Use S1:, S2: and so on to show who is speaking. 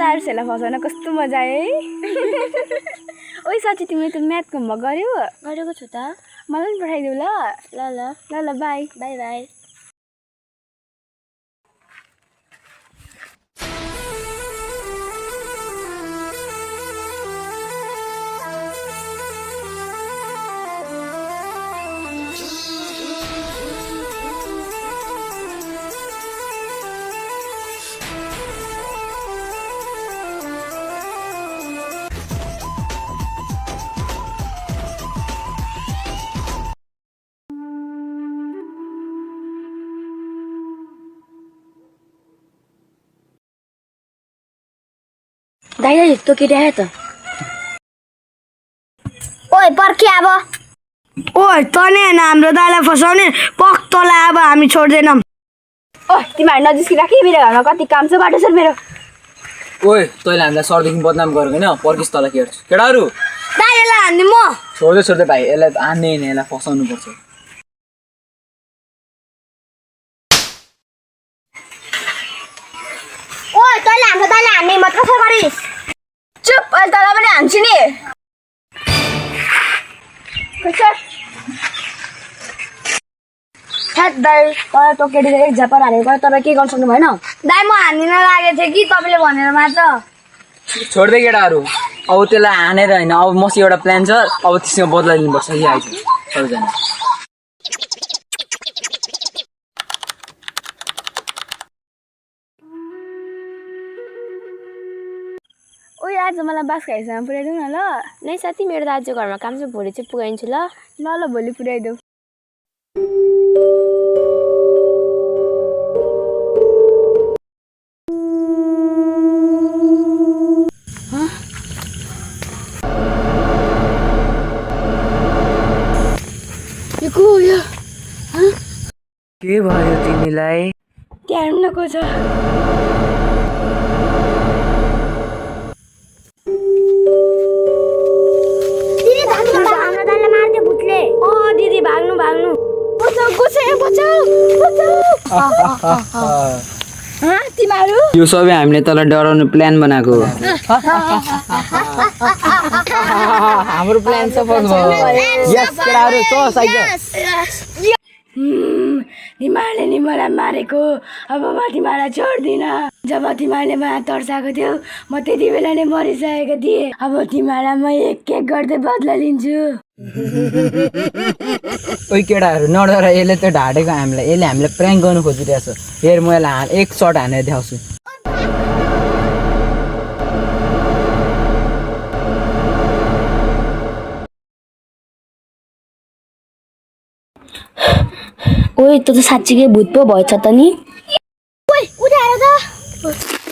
S1: आर्सेला फसाउन कस्तो मजा है ओइ साथी तिमीले त म्याथको होमवर्क गर्यौ
S2: गरेको छु त
S1: मलाई पनि पठाइदेऊ ल
S2: ल ल
S1: ल ल बाई
S2: बाई बाई दाइ तो केटी आयो त
S3: ओइ पर्खे अब
S4: ओइ तने हैन हाम्रो दाइलाई फसाउने पक्तलाई अब हामी छोड्दैनौँ
S1: ओइ तिमीहरू नजिस्किरा कि मेरो घरमा कति काम छ बाटो छ मेरो
S5: ओइ तैँले हामीलाई सरदेखि बदनाम गरेको होइन पर्किस तल के हेर्छु केटाहरू
S4: दाइलाई हान्ने म
S5: छोड्दै भाइ यसलाई हान्ने होइन यसलाई फसाउनु पर्छ
S3: ओइ तैँले हाम्रो दाइलाई हान्ने हिम्मत कसरी गरिस्
S1: चुप अहिले तँलाई पनि हान्छु नि हेट दाइ तपाईँ त्यो केटीले एक झापर हानेको तपाईँ के गर्नु सक्नु भएन
S4: दाइ म हान्दिन लागेको थिएँ कि तपाईँले भनेर मात्र
S5: छोड्दै केटाहरू अब त्यसलाई हानेर होइन अब मसँग एउटा प्लान छ अब त्यसमा बदला लिनुपर्छ कि आइज सबैजना
S1: ओइ आज मलाई बासखाइसम्म पुऱ्याइदेऊ न ल
S2: नै साथी मेरो दाजु घरमा काम छ भोलि चाहिँ पुगाइन्छु ल
S1: ल ल भोलि पुऱ्याइदेऊ
S5: के भयो तिमीलाई
S1: त्यहाँ हेर्नु को छ
S3: दिदी भाग्नु हाम्रो दाइलाई मार्दै भुतले
S1: ओ दिदी भाग्नु भाग्नु बचाऊ तिमीहरू
S5: यो सबै हामीले तल डराउने प्लान बनाएको हो हाम्रो प्लान सफल भयो यस केटाहरू चल साइज
S1: तिमीहरूले नि मलाई मारेको अब म तिमीलाई छोड्दिनँ जब तिमीहरूले मलाई तर्साएको थियो म त्यति बेला नै मरिसकेको थिएँ अब तिमीलाई म एक एक गर्दै बदला लिन्छु
S5: ओइ केटाहरू नडर यसले त ढाँटेको हामीलाई यसले हामीलाई प्र्याङ्क गर्नु खोजिरहेछ हेर म यसलाई एक सर्ट हानेर देखाउँछु
S2: ओइ त साँच्चीकै भूत पो भएछ त नि
S3: ओइ उठाएर त